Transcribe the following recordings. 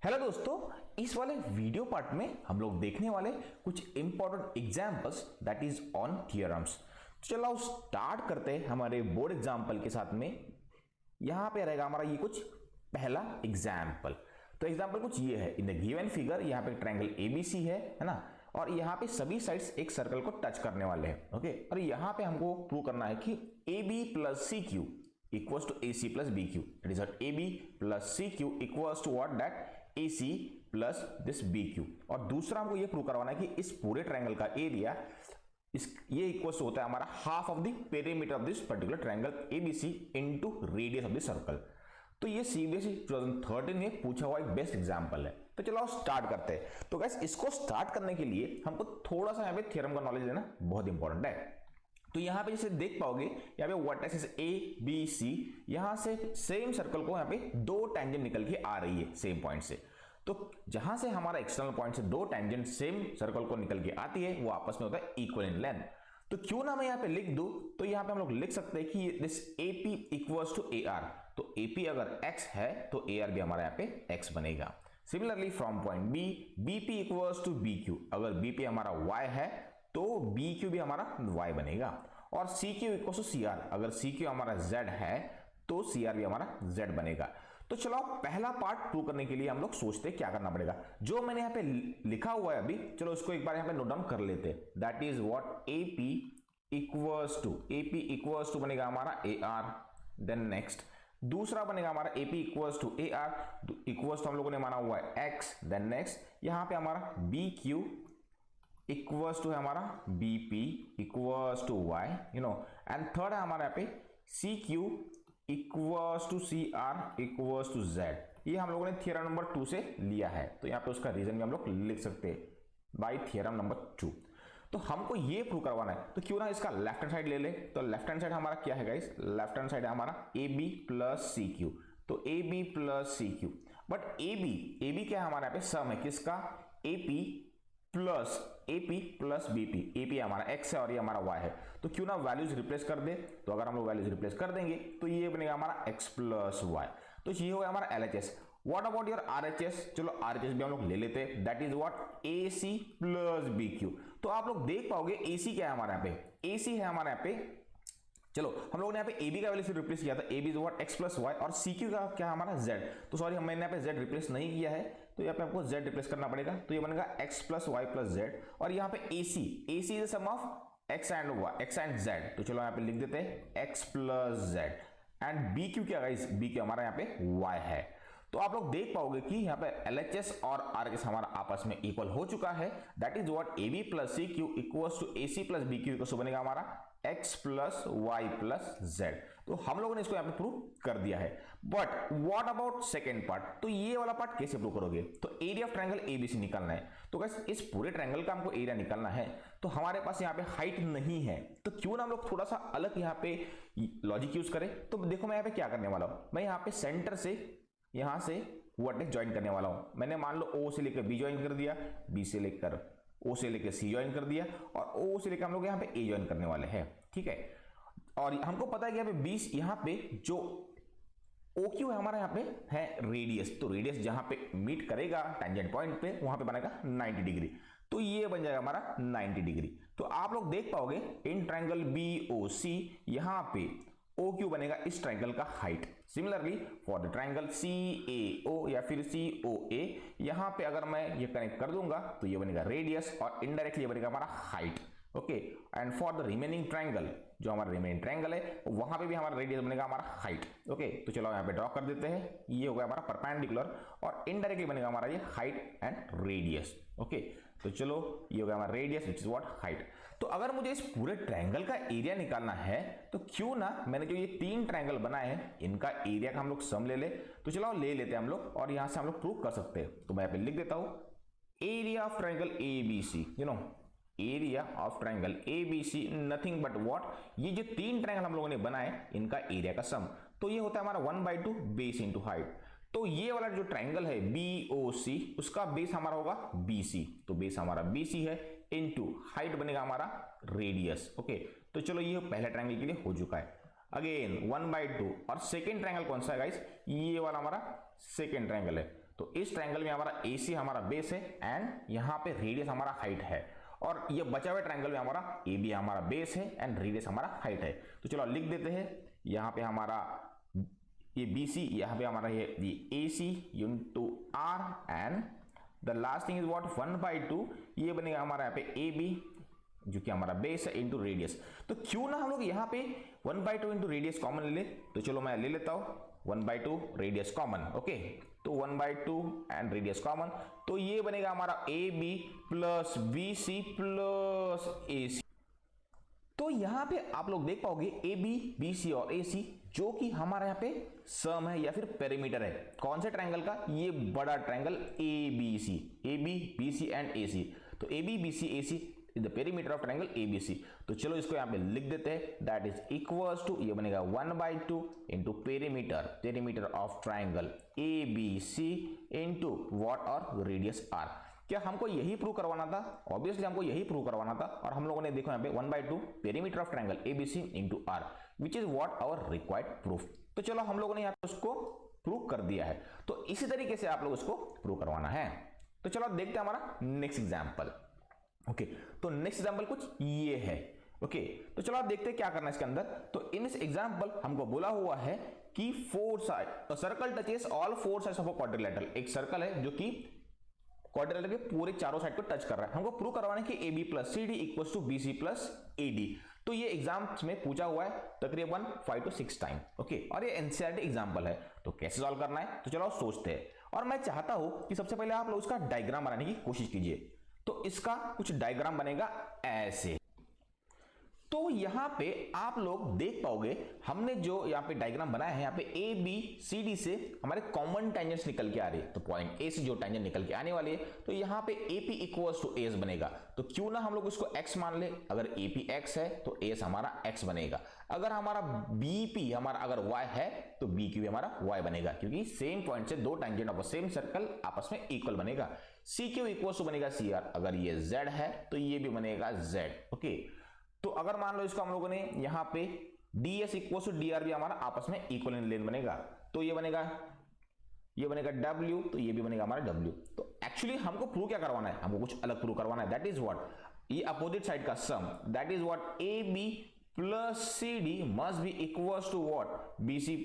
Hello दोस्तों, इस वाले वीडियो पार्ट में हम लोग देखने वाले कुछ important examples that is on theorems. चलो स्टार्ट करते हैं हमारे बोर्ड एग्जांपल के साथ में। यहां पे रहेगा हमारा ये कुछ पहला एग्जांपल। तो एग्जांपल कुछ ये है, इन द गिवन फिगर यहाँ पे ट्रायंगल एबीसी है ना, और यहाँ पे सभी साइड्स एक सर्कल को टच करने वाले हैं। ओके, और यहाँ पे हमको प्रूव करना है कि A B plus C Q equals to AC plus BQ. That is what AB plus CQ equals to what that AC plus this BQ. और दूसरा हमको ये प्रूव करवाना है कि इस पूरे ट्रायंगल का एरिया ये इक्वल्स होता है हमारा half of the perimeter of this particular triangle ABC into radius of the circle. तो ये सीबीएसई 2013 में पूछा हुआ एक बेस्ट एग्जांपल है। तो चलो स्टार्ट करते हैं। तो गाइस इसको स्टार्ट करने के लिए हमको थोड़ा सा यहाँ पे थ्योरम का नॉलेज लेना बहुत इंपॉर्टेंट है। तो यहां पे जैसे देख पाओगे यहाँ पे वर्टेक्सेस ए बी सी, यहां से सेम सर्कल को यहाँ पे दो टेंजेंट निकल के आ रही है सेम पॉइंट से। तो जहां से हमारा एक्सटर्नल पॉइंट से दो टेंजेंट सेम सर्कल को निकल के आती है वो आपस में होता है इक्वल इन लेंथ। तो क्यों ना मैं यहाँ पे लिख दूं, तो यहाँ पे हम लोग लिख सकते हैं कि this AP equals to AR। तो AP अगर x है तो AR भी हमारा यहाँ पे x बनेगा। Similarly from point B BP equals to BQ, अगर BP हमारा y है तो BQ भी हमारा y बनेगा। और CQ इक्वल टू CR, अगर CQ हमारा Z है तो CR भी हमारा Z बनेगा। तो चलो पहला पार्ट प्रूव करने के लिए हम लोग सोचते हैं क्या करना पड़ेगा। जो मैंने यहाँ पे लिखा हुआ है अभी, चलो उसको एक बार यहाँ पे नोट डाउन कर लेते हैं। That is what AP equals to बनेगा हमारा AR। देन नेक्स्ट दूसरा बनेगा हमारा AP equals to AR equals to हम लोगों ने माना हुआ है X। देन नेक्स्ट यहाँ पे हमारा BQ इक्वल्स टू है हमारा BP equals to Y, you know. And third है हमारा यहाँ पे CQ equals to CR equals to Z। ये हम लोगों ने थ्योरम नंबर 2 से लिया है, तो यहाँ पे उसका रीजन भी हम लोग लिख सकते हैं बाय थ्योरम नंबर 2। तो हमको ये प्रूव करवाना है, तो क्यों ना इसका लेफ्ट हैंड साइड ले ले। तो लेफ्ट हैंड साइड हमारा क्या है गाइस, लेफ्ट हैंड साइड है हमारा AB प्लस CQ। तो AB plus CQ, but AB क्या है हमारा यहाँ पे सम है किसका, AP प्लस BP। AP हमारा x है और ये हमारा y है, तो क्यों ना वैल्यूज रिप्लेस कर दे। तो अगर हम लोग वैल्यूज रिप्लेस कर देंगे तो ये बनेगा हमारा x प्लस y। तो ये होगा हमारा LHS। What about your RHS, चलो RHS भी हम लोग ले लेते हैं। That is what AC plus BQ। तो आप लोग देख पाओगे AC क्या है हमारा यहाँ पे, AC है हमारा यहाँ पे। चलो हम लोगों ने यहाँ पे AB का वैल्यू से रिप्लेस किया था, AB is what x plus y, और CQ का क्या है हमारा z। तो सॉरी मैंने यहाँ पे z रिप्लेस नहीं किया है, तो यहाँ पे आपको z रिप्लेस करना पड़ेगा। तो ये बनेगा x plus y plus z। और यहाँ पे AC is the sum of x and z। तो चलो यहाँ पे लिख देते हैं x plus z। And BQ क्या गाइस, BQ हमारा यहाँ पे y है। तो आप लोग देख पाओगे कि यहाँ पे LHS और RHS हमारा आपस में इक्वल हो चुका है। That is what AB plus CQ equals to AC plus BQ equals to बनेगा हमारा x plus y plus z। तो हम लोगों ने इसको यहाँ पे प्रूव कर दिया है। But what about second part, तो ये वाला पार्ट कैसे प्रूव करोगे। तो एरिया ऑफ ट्रायंगल ABC निकालना है। तो गाइस इस पूरे ट्रायंगल का हमको एरिया निकालना है, तो हमारे पास यहाँ पे हाइट नहीं है, तो क्यों ना हम लोग थोड़ा सा अलग यहाँ पे लॉजिक यूज करें। तो देखो मैं यहाँ पे क्या करने वाला हूँ, मैं यहाँ पे सेंटर से यहां से वर्टेक्स ज्वाइन करने वाला हूं। मैंने मान लो O से लेकर B ज्वाइन कर दिया, B से लेकर O से लेकर C ज्वाइन कर दिया, और O से लेकर हम लोग यहाँ पे A ज्वाइन करने वाले हैं, ठीक है। और हमको पता है कि यहाँ पे 20, यहाँ पे जो OQ है हमारा यहाँ पे है रेडियस। तो रेडियस जहां पे मीट करेगा टेंजेंट पॉइंट पे वहां पे बनेगा 90 डिग्री। तो ये बन जाएगा हमारा 90 डिग्री। तो आप लोग देख पाओगे इन ट्रायंगल BOC यहां पे OQ बनेगा इस ट्रायंगल का height. Similarly for the triangle CAO या फिर COA, यहां पे अगर मैं ये कनेक्ट कर दूंगा तो ये बनेगा रेडियस और इनडायरेक्टली बनेगा हमारा height. Okay, and for the remaining triangle, जो हमारा रिमेनिंग ट्रायंगल है वहां पे भी हमारा रेडियस बनेगा हमारा हाइट। ओके, तो चलो यहाँ पे ड्रॉ कर देते हैं। ये होगा हमारा परपेंडिकुलर और इनडायरेक्टली बनेगा हमारा ये हाइट एंड रेडियस। ओके, तो चलो ये होगा हमारा radius which is what height. तो अगर मुझे इस पूरे ट्रायंगल का एरिया निकालना है, तो क्यों ना मैंने जो ये तीन ट्रायंगल बनाए हैं इनका एरिया का हम लोग सम ले ले। तो चलो ले लेते हैं हम लोग, और यहां से हम लोग प्रूव कर सकते हैं। तो मैं यहाँ पे लिख देता हूं area of triangle ABC, you know area of triangle ABC nothing but what, ये जो तीन ट्रायंगल हम लोगों ने बनाए इनका एरिया का सम। तो ये होता है हमारा 1/2 बेस इंटू हाइट। तो ये वाला जो ट्रायंगल है BOC उसका बेस हमारा होगा BC। तो बेस हमारा BC है इनटू हाइट बनेगा हमारा रेडियस। ओके, तो चलो ये पहले ट्रायंगल के लिए हो चुका है। अगेन 1/2, और सेकेंड ट्रायंगल कौन सा है गाइस, ये वाला हमारा सेकेंड ट्रायंगल है। तो इस ट्रायंगल में हमारा AC हमारा बेस है एंड यहाँ पे रेडियस हमारा हाइट है, और ये बचा हुआ ट्रायंगल में हमारा AB हमारा बेस है एंड रेडियस हमारा हाइट है। तो चलो लिख देते हैं, यहाँ पे हमारा ये BC, यहाँ पे हमारा ये AC into R and the last thing is what 1/2, ये बनेगा हमारा यहाँ पे AB जो कि हमारा बेस है इंटू रेडियस। तो क्यों ना हम लोग यहाँ पे 1/2 इंटू रेडियस कॉमन ले ले, तो चलो मैं ले लेता हूँ 1/2 रेडियस कॉमन। ओके, तो 1/2 एंड रेडियस कॉमन, तो ये बनेगा हमारा AB plus BC plus AC। तो यहाँ पे आप लोग देख पाओगे AB, BC और AC जो कि हमारा यहाँ पे सम है या फिर पेरीमीटर है कौन से ट्रायंगल का, ये बड़ा triangle ABC, AB, BC and AC। तो AB, BC, AC is the perimeter of triangle ABC। तो चलो इसको यहाँ पे लिख देते हैं, दैट इज इक्वल्स टू, ये बनेगा 1/2 into perimeter of triangle ABC into what और रेडियस R। क्या हमको यही प्रूव करवाना था? ऑब्वियसली हमको यही प्रूव करवाना था, और हम लोगों ने देखो यहाँ पे 1/2 perimeter of triangle ABC into R which is what our required proof. तो चलो हम लोगों ने यहाँ पे उसको प्रूव कर दिया है। तो इसी तरीके से आप लोग उसको प्रूव करवाना है। तो चलो देखते हैं हमारा नेक्स्ट एग्जाम्पल। ओके, तो नेक्स्ट एग्जाम्पल कुछ ये है। ओके, तो चलो आप देखते हैं क्या करना है इसके अंदर। तो इन इस एग्जाम्पल हमको बोला हुआ है कि four side circle touches all four sides of a quadrilateral. एक सर्कल है जो कि क्वाड्रिलेटरल के पूरे चारों साइड को टच कर रहा है। हमको प्रूव करवाना है कि AB plus CD equals to BC plus AD। तो ये एग्जाम्स में पूछा हुआ है तकरीबन 5 to 6 टाइम। ओके, और ये NCERT एग्जाम्पल है, तो कैसे सॉल्व करना है तो चलो सोचते हैं। और मैं चाहता हूं कि सबसे पहले आप लोग उसका डायग्राम बनाने की कोशिश कीजिए। तो इसका कुछ डायग्राम बनेगा ऐसे। तो यहां पे आप लोग देख पाओगे हमने जो यहां पे डायग्राम बनाया है, यहां पे ABCD से हमारे कॉमन टेंजेंट्स निकल के आ रही है। तो पॉइंट A से जो टेंजेंट निकल के आने वाली है, तो यहां पे AP इक्वल्स टू AS बनेगा। तो क्यों ना हम लोग इसको x मान ले, अगर AP x है तो AS हमारा x बनेगा। अगर हमारा BP हमारा अगर y है तो BQ भी हमारा y बनेगा, क्योंकि सेम पॉइंट से दो टेंजेंट ऑफ सेम सर्कल आपस में इक्वल बनेगा। CQ इक्वल्स टू बनेगा CR, अगर ये Z है तो ये भी बनेगा Z। ओके, तो अगर मान लो इसको हम लोगों ने यहाँ पे DS इक्वल टू DR भी हमारा आपस में इक्वल इन लेंथ बनेगा। तो ये बनेगा W, तो ये भी बनेगा हमारा W। तो एक्चुअली हमको प्रूव क्या करवाना है, हमको कुछ अलग प्रूव करवाना है। दैट इज व्हाट, ये अपोजिट साइड का sum, that is what AB plus CD must be equals to what BC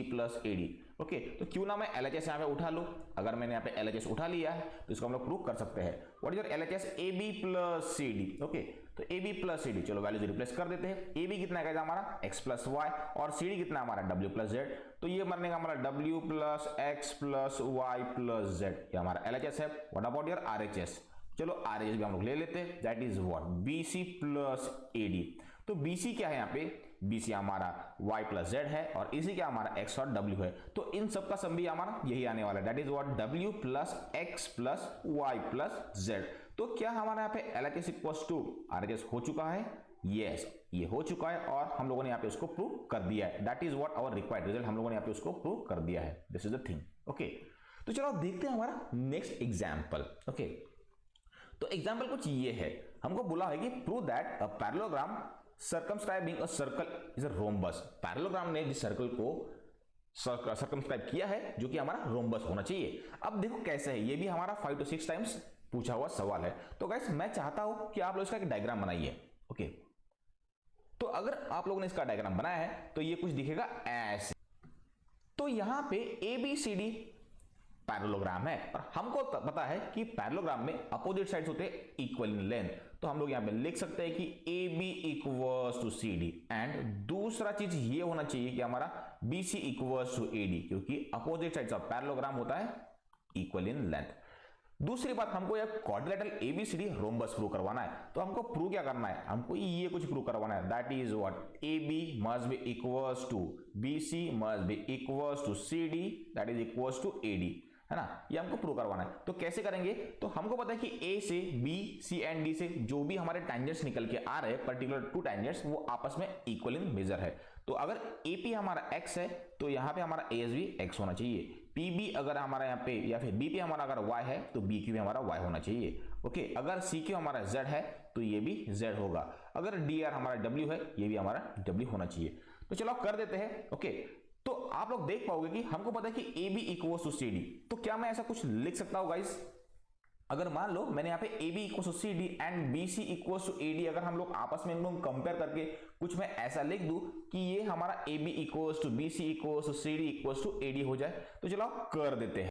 plus AD। Okay, तो क्यों ना मैं LHS यहाँ पे उठा लूं। अगर मैंने यहाँ पे LHS उठा लिया है तो इसको हम लोग प्रूव कर सकते हैं। What is your LHS AB plus CD। Okay, तो AB प्लस CD, चलो वैल्यूज रिप्लेस कर देते हैं। AB कितना है हमारा x प्लस y, और CD कितना हमारा W प्लस Z। तो ये बनेगा हमारा W plus x plus y plus Z, ये हमारा LHS है। व्हाट अबाउट योर RHS, चलो RHS भी हम लोग ले लेते हैं, that is what BC plus AD। तो BC क्या है यहाँ पे, BC हमारा y प्लस Z है, और इसी क्या हमारा x और W है। तो इन सब का सम भी हमारा यही आने वाला है, that is what W plus x plus y plus Z। तो क्या हमारा यहाँ पे LHS इक्वल्स टू RHS हो चुका है? यस, ये हो चुका है, और हम लोगों ने यहाँ पे उसको प्रूव कर दिया है। That is what our required result, हम लोगों ने यहाँ पे उसको प्रूव कर दिया है। This is the thing. Okay, तो चलो देखते हैं हमारा नेक्स्ट एग्जाम्पल। ओके, तो एग्जाम्पल कुछ ये है, हमको बोला है कि prove that a parallelogram circumscribing a circle is a rhombus. Parallelogram ने जिस सर्कल को सर्कमस्क्राइब किया है जो कि हमारा रोम्बस होना चाहिए। अब देखो कैसे है, ये भी हमारा 5 to 6 टाइम्स पूछा हुआ सवाल है। तो गाइस मैं चाहता हूं कि आप लोग इसका एक डायग्राम बनाइए। ओके, तो अगर आप लोगों ने इसका डायग्राम बनाया है तो ये कुछ दिखेगा ऐसे। तो यहां पे ABCD पैरेललोग्राम है, और हमको पता है कि पैरेललोग्राम में अपोजिट साइड्स होते हैं इक्वल इन लेंथ। तो हम लोग यहां पे लिख सकते हैं कि AB equals to CD, and दूसरा चीज ये होना चाहिए कि हमारा BC इक्वल्स टू AD, क्योंकि अपोजिट साइड्स ऑफ पैरेललोग्राम होता है इक्वल इन लेंथ। दूसरी बात, हमको यह क्वाड्रिलेटरल ABCD रोम्बस प्रूव करवाना है। तो हमको प्रूव क्या करना है, हमको ये कुछ प्रूव करवाना है, that is what AB must be equals to BC must be equals to CD, that is equals to AD, है ना। ये हमको प्रूव करवाना है। तो कैसे करेंगे, तो हमको पता है कि A से B, C एंड D से जो भी हमारे टेंजेंट्स निकल के आ रहे हैं, पर्टिकुलर टू टेंजेंट्स, वो आपस में इक्वल इन मेजर है। तो अगर AP हमारा x है तो यहाँ पे हमारा AS भी x होना चाहिए। PB अगर हमारा यहाँ पे, या फिर BP हमारा अगर y है तो BQ भी हमारा y होना चाहिए। ओके, अगर CQ हमारा Z है तो ये भी Z होगा। अगर DR हमारा W है, ये भी हमारा W होना चाहिए। तो चलो कर देते हैं। ओके, तो आप लोग देख पाओगे कि हमको पता है कि A B equals to C D, तो क्या मैं ऐसा कुछ लिख सकता हूं गाइस? अगर मान लो मैंने यहाँ पे A B equals to C D and B C equals to A D, अगर हम लोग आपस में इनको कंपेयर करके कुछ मैं ऐसा लिख दूं कि ये हमारा A B equals to B C equals to C D equals to A D हो जाए, तो चलो कर देते हैं।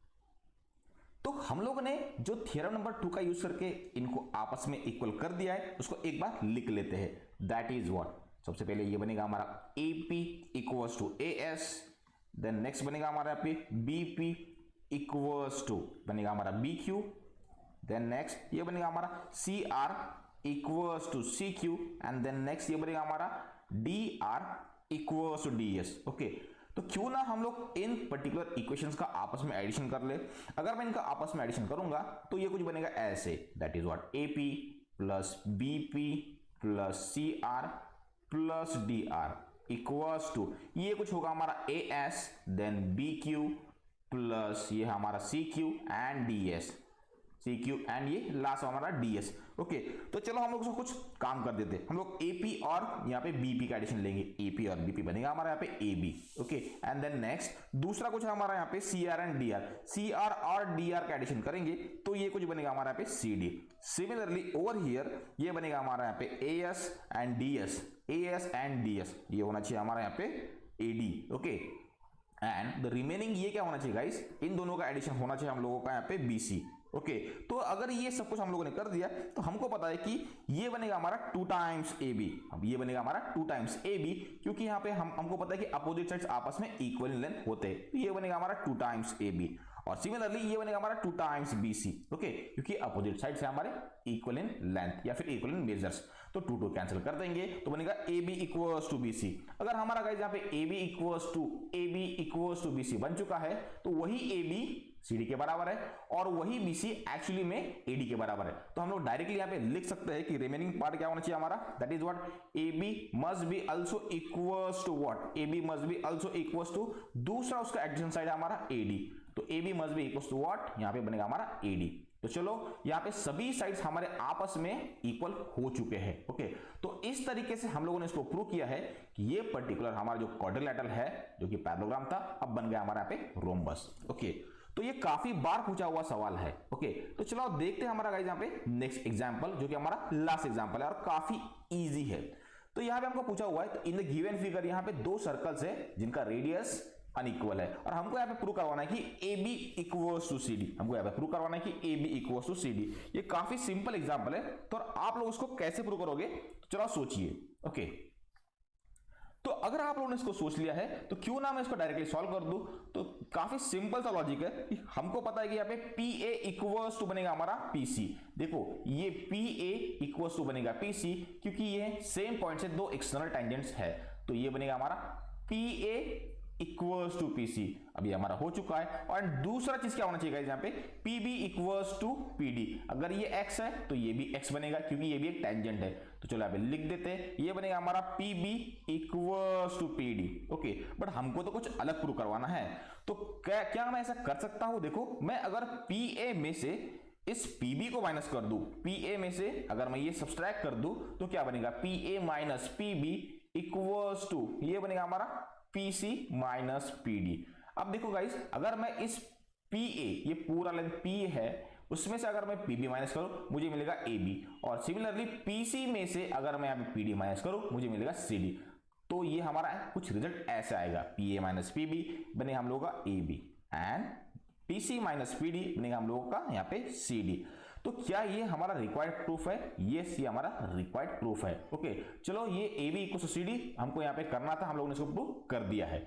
तो हम लोगों ने जो थ्योरम नंबर 2 का यूज करके इनको आपस में इक्वल कर दिया है, उसको एक बार लिख लेते हैं। दैट इज व्हाट, सबसे पहले ये बनेगा हमारा A P equals to A S, then next बनेगा हमारा यहाँ पे बी पी इक्वल्स टू बनेगा हमारा बी क्यू, देन नेक्स्ट ये बनेगा हमारा C R equals to C Q, and then next ये बनेगा हमारा D R equals to D S. Okay, तो क्यों ना हम लोग इन पर्टिकुलर इक्वेशंस का आपस में एडिशन कर ले। अगर मैं इनका आपस में एडिशन करूंगा तो ये कुछ बनेगा ऐसे, that is what A P plus B P plus C R plus D R equals to ये कुछ होगा हमारा A S, then B Q plus ये हमारा C Q and D S, C Q and ये लास्ट हमारा D S. Okay, तो चलो हम लोग उसको कुछ काम कर देते हैं। हम लोग ए पी और यहाँ पे बी पी का एडिशन लेंगे, ए पी और बी पी बनेगा हमारा यहाँ पे A B. Okay, and then next दूसरा कुछ हमारा यहाँ पे C R and D R, C R और डी आर का एडिशन करेंगे तो ये कुछ बनेगा हमारा यहाँ पे C D. Similarly over here ये बनेगा हमारा यहाँ पे A S and D S, A S and D S, ये होना चाहिए हमारा यहाँ पे A D. Okay, and the remaining ये क्या होना चाहिए गाइस, इन दोनों का एडिशन होना चाहिए हम लोगों का यहाँ पे बी सी। ओके, तो अगर ये सब कुछ हम लोगों ने कर दिया तो हमको पता है कि ये बनेगा हमारा 2 टाइम्स ए बी। अब ये बनेगा हमारा 2 टाइम्स ए बी, क्योंकि यहाँ पे हमको पता है कि अपोजिट साइड्स आपस में इक्वल इन लेंथ होते हैं, तो ये बनेगा हमारा 2 टाइम्स ए बी। और सिमिलरली ये बनेगा हमारा 2 टाइम्स बी सी। ओके, क्योंकि अपोजिट साइड्स है हमारे इक्वल इन लेंथ या फिर इक्वल इन मेजर्स, तो 2 कैंसिल कर देंगे तो बनेगा A B equals to B C. अगर हमारा गाइस यहाँ पे A B equals to B C बन चुका है तो वही ए बी सी डी के बराबर है और वही बी सी एक्चुअली में ए डी के बराबर है। तो हम लोग डायरेक्टली यहाँ पे लिख सकते हैं कि रिमेनिंग पार्ट क्या होना चाहिए हमारा, that is what A B must be also equals to what, A B must be also equals to दूसरा उसका एडिशन साइड है हमारा ए डी, तो A B must be equals to what, यहाँ पे बनेगा हमारा ए डी। तो चलो यहाँ पे सभी साइड्स हमारे आपस में इक्वल हो चुके हैं। ओके, तो इस तरीके से हम लोगों ने इसको प्रूव किया है कि ये पर्टिकुलर हमारा जो क्वाड्रिलेटरल है जो कि पैरेललोग्राम था अब बन गया हमारा यहाँ पे रोम्बस। ओके, तो ये काफी बार पूछा हुआ सवाल है। ओके, तो चलो आप देखते हैं हमारा गाइस यहाँ पे नेक्स्ट एग्जांपल जो कि हमारा लास्ट एग्जांपल है और काफी इजी है। तो यहाँ पे हमको पूछा हुआ है, तो इन द गिवन फिगर यहाँ पे 2 सर्कल्स है जिनका रेडियस अनइक्वल है और हमको यहाँ पे प्रूव करवाना है कि A B equals to C D. हमको यहाँ पे प्रूव करवाना है कि A B equals to C D. ये काफी सिंपल एग्जांपल है, तो आप लोग उसको कैसे प्रूव करोगे, तो चलो सोचिए। ओके, तो अगर आप लोगों ने इसको सोच लिया है तो क्यों ना मैं इसको डायरेक्टली सॉल्व कर दूं। तो काफी सिंपल सा लॉजिक है कि हमको पता है कि यहाँ पे पी ए इक्वल्स टू बनेगा हमारा पी सी। देखो ये पी ए इक्वल्स टू बनेगा पी सी, क्योंकि ये सेम पॉइंट से 2 एक्सटर्नल टेंजेंट्स है, तो ये बनेगा हमारा P A equals to P C. अभी हमारा हो चुका है। और दूसरा चीज क्या होना चाहिए गाइस यहाँ पे, P B equals to P D. अगर ये x है तो ये भी x बनेगा क्योंकि ये भी एक टेंजेंट है, तो चलो यहाँ पे लिख देते हैं, ये बनेगा हमारा P B equals to P D. Okay, but हमको तो कुछ अलग प्रूव करवाना है, तो क्या मैं ऐसा कर सकता हूं। देखो मैं अगर पी ए में से इस PB को माइनस कर दूं, PA में से अगर मैं ये सब्सट्रैक्ट कर दूं तो क्या बनेगा, PA minus PB equals to ये बनेगा हमारा PC माइनस PD। अब देखो गाइस, अगर मैं इस PA ये पूरा लेंथ P है उसमें से अगर मैं PB माइनस करूं मुझे मिलेगा AB, और सिमिलरली PC में से अगर मैं यहाँ पे PD माइनस करूं मुझे मिलेगा CD। तो ये हमारा कुछ रिजल्ट ऐसा आएगा, PA माइनस PB बनेगा हम लोगों का AB and PC minus PD बनेगा हम लोगों का यहाँ पे CD। तो क्या ये हमारा रिक्वायर्ड प्रूफ है? यस, ये हमारा रिक्वायर्ड प्रूफ है। ओके, चलो ये AB इक्वल टू CD हमको यहाँ पे करना था, हम लोगों ने इसको प्रूव कर दिया है।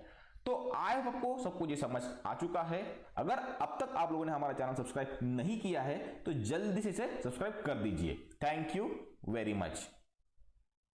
तो आई होप आपको सब कुछ ये समझ आ चुका है। अगर अब तक आप लोगों ने हमारा चैनल सब्सक्राइब नहीं किया है तो जल्दी से इसे सब्सक्राइब कर दीजिए। Thank you very much.